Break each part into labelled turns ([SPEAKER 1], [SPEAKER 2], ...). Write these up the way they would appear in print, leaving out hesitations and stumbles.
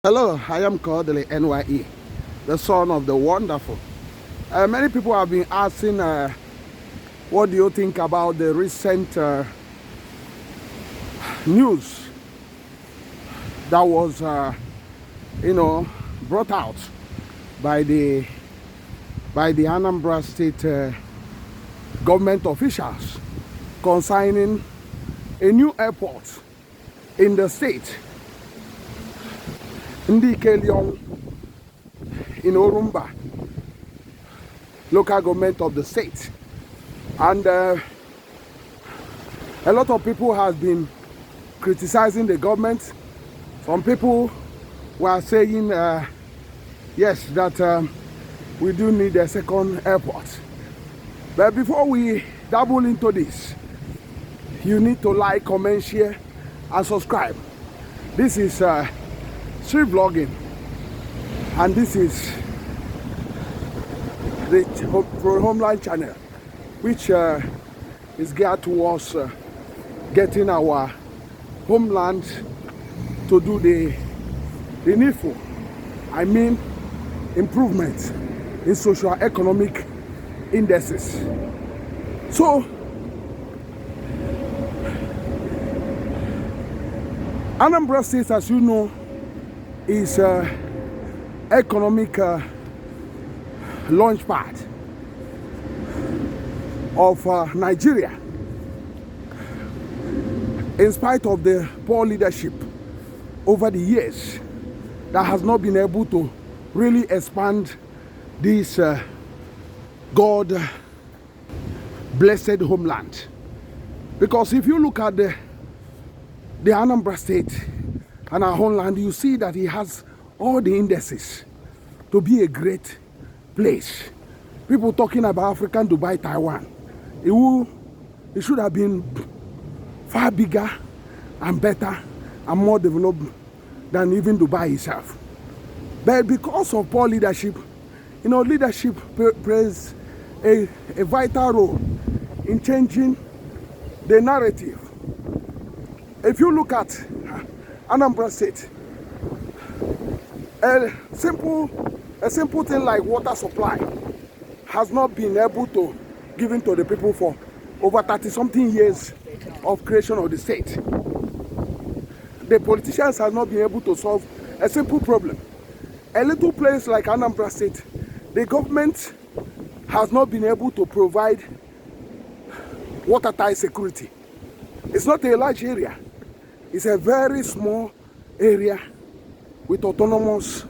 [SPEAKER 1] Hello, I am Kodili-nye, the son of the wonderful. Many people have been asking, what do you think about the recent news that was, brought out by the Anambra State government officials concerning a new airport in the state. Ndi in Orumba, local government of the state. And a lot of people have been criticizing the government. Some people were saying, yes, that we do need a second airport. But before we dabble into this, you need to like, comment, share, and subscribe. This is street vlogging, and this is the Homeland channel, which is geared towards getting our homeland to do the needful, I mean improvements in socio-economic indices. So Anambra State, as you know, is economic launch pad of Nigeria. In spite of the poor leadership over the years, that has not been able to really expand this God-blessed homeland. Because if you look at the Anambra State and our homeland, you see that it has all the indices to be a great place. People talking about African Dubai, Taiwan. It should have been far bigger and better and more developed than even Dubai itself. But because of poor leadership, leadership plays a vital role in changing the narrative. If you look at Anambra State, a simple thing like water supply has not been able to given to the people for over 30-something years of creation of the state. The politicians have not been able to solve a simple problem. A little place like Anambra State, the government has not been able to provide watertight security. It's not a large area. It's a very small area with autonomous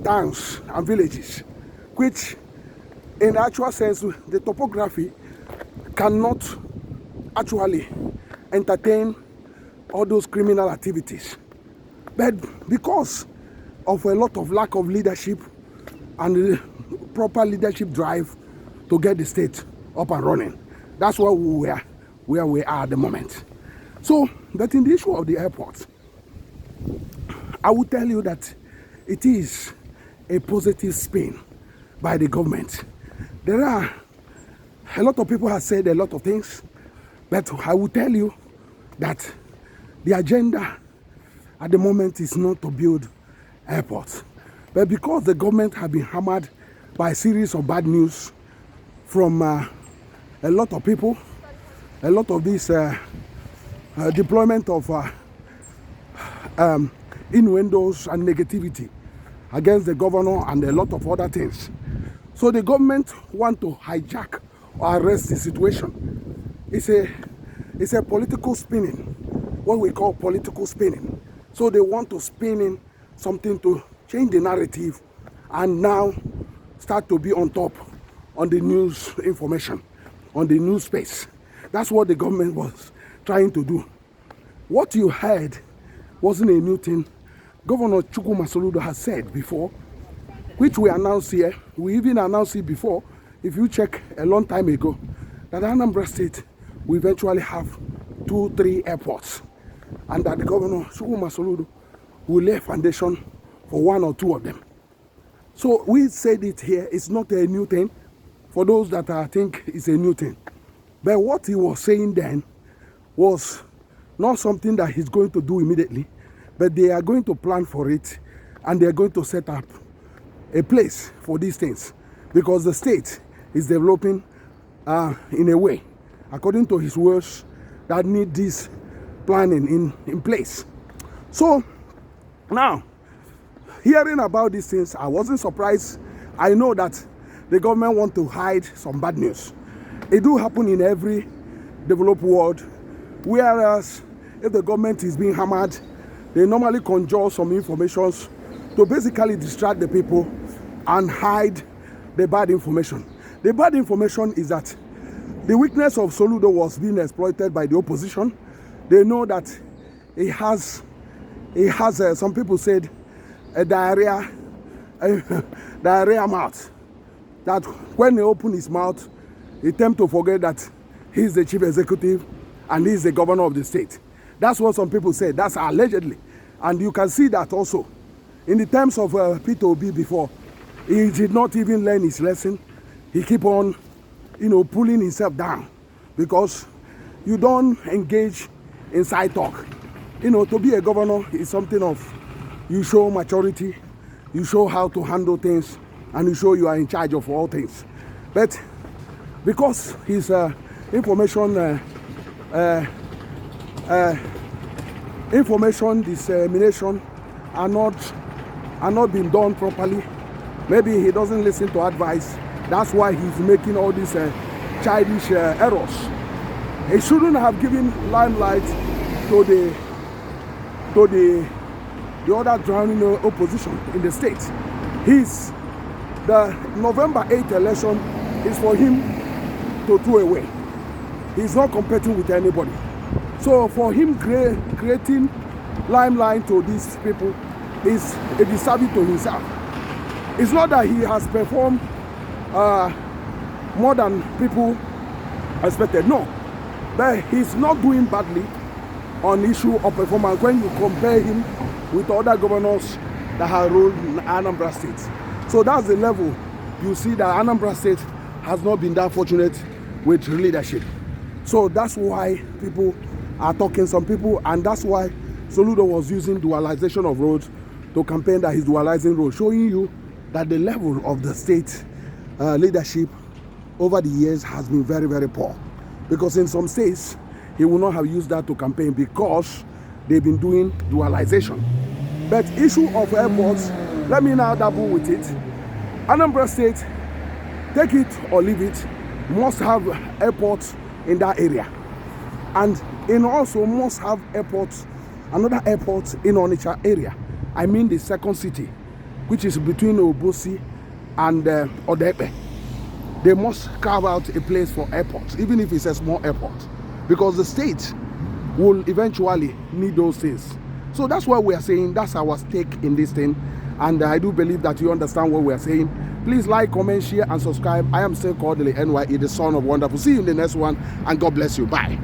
[SPEAKER 1] towns and villages, which in actual sense, the topography cannot actually entertain all those criminal activities. But because of a lot of lack of leadership and proper leadership drive to get the state up and running, that's where we are at the moment. So, but in the issue of the airport, I will tell you that it is a positive spin by the government. There are a lot of people have said a lot of things, but I will tell you that the agenda at the moment is not to build airports. But because the government have been hammered by a series of bad news from a lot of people, a lot of this deployment of innuendos and negativity against the governor and a lot of other things. So the government want to hijack or arrest the situation. It's a political spinning, what we call political spinning. So they want to spin in something to change the narrative and now start to be on top on the news information, on the news space. That's what the government was trying to do. What you heard wasn't a new thing. Governor Gov.Soludo has said before, which we announced here. We even announced it before, if you check a long time ago, that Anambra State will eventually have 2-3 airports, and that the Governor Gov.Soludo will lay foundation for 1 or 2 of them. So we said it here. It's not a new thing for those that think it's a new thing. But what he was saying then was not something that he's going to do immediately, but they are going to plan for it and they're going to set up a place for these things, because the state is developing in a way, according to his words, that need this planning in place. So now, hearing about these things, I wasn't surprised. I know that the government want to hide some bad news. It do happen in every developed world, whereas if the government is being hammered, they normally conjure some information to basically distract the people and hide the bad information. The bad information is that the weakness of Soludo was being exploited by the opposition. They know that he has some people said a diarrhea mouth, that when he open his mouth, he tend to forget that he's the chief executive and he's the governor of the state. That's what some people say. That's allegedly. And you can see that also in the terms of Peter Obi before. He did not even learn his lesson. He keep on, pulling himself down, because you don't engage in side talk. To be a governor is something of, you show maturity, you show how to handle things, and you show you are in charge of all things. But because his information dissemination are not being done properly, maybe he doesn't listen to advice. That's why he's making all these childish errors. He shouldn't have given limelight to the other drowning opposition in the state. The November 8th election is for him to throw away. He's not competing with anybody. So for him creating limelight to these people is a disservice to himself. It's not that he has performed more than people expected, no. But he's not doing badly on issue of performance when you compare him with other governors that have ruled in Anambra State. So that's the level you see that Anambra State has not been that fortunate with leadership. So that's why people are talking, some people, and that's why Soludo was using dualization of roads to campaign that he's dualizing roads, showing you that the level of the state leadership over the years has been very, very poor. Because in some states, he will not have used that to campaign because they've been doing dualization. But issue of airports, let me now double with it. Anambra State, take it or leave it, must have airports in that area. And it also must have airports, another airport in Onitsha area. I mean the second city, which is between Obosi and Odepe. They must carve out a place for airports, even if it's a small airport, because the state will eventually need those things. So that's what we are saying. That's our stake in this thing. And I do believe that you understand what we are saying. Please like, comment, share, and subscribe. I am still Kodili-nye, the son of wonderful. See you in the next one, and God bless you. Bye.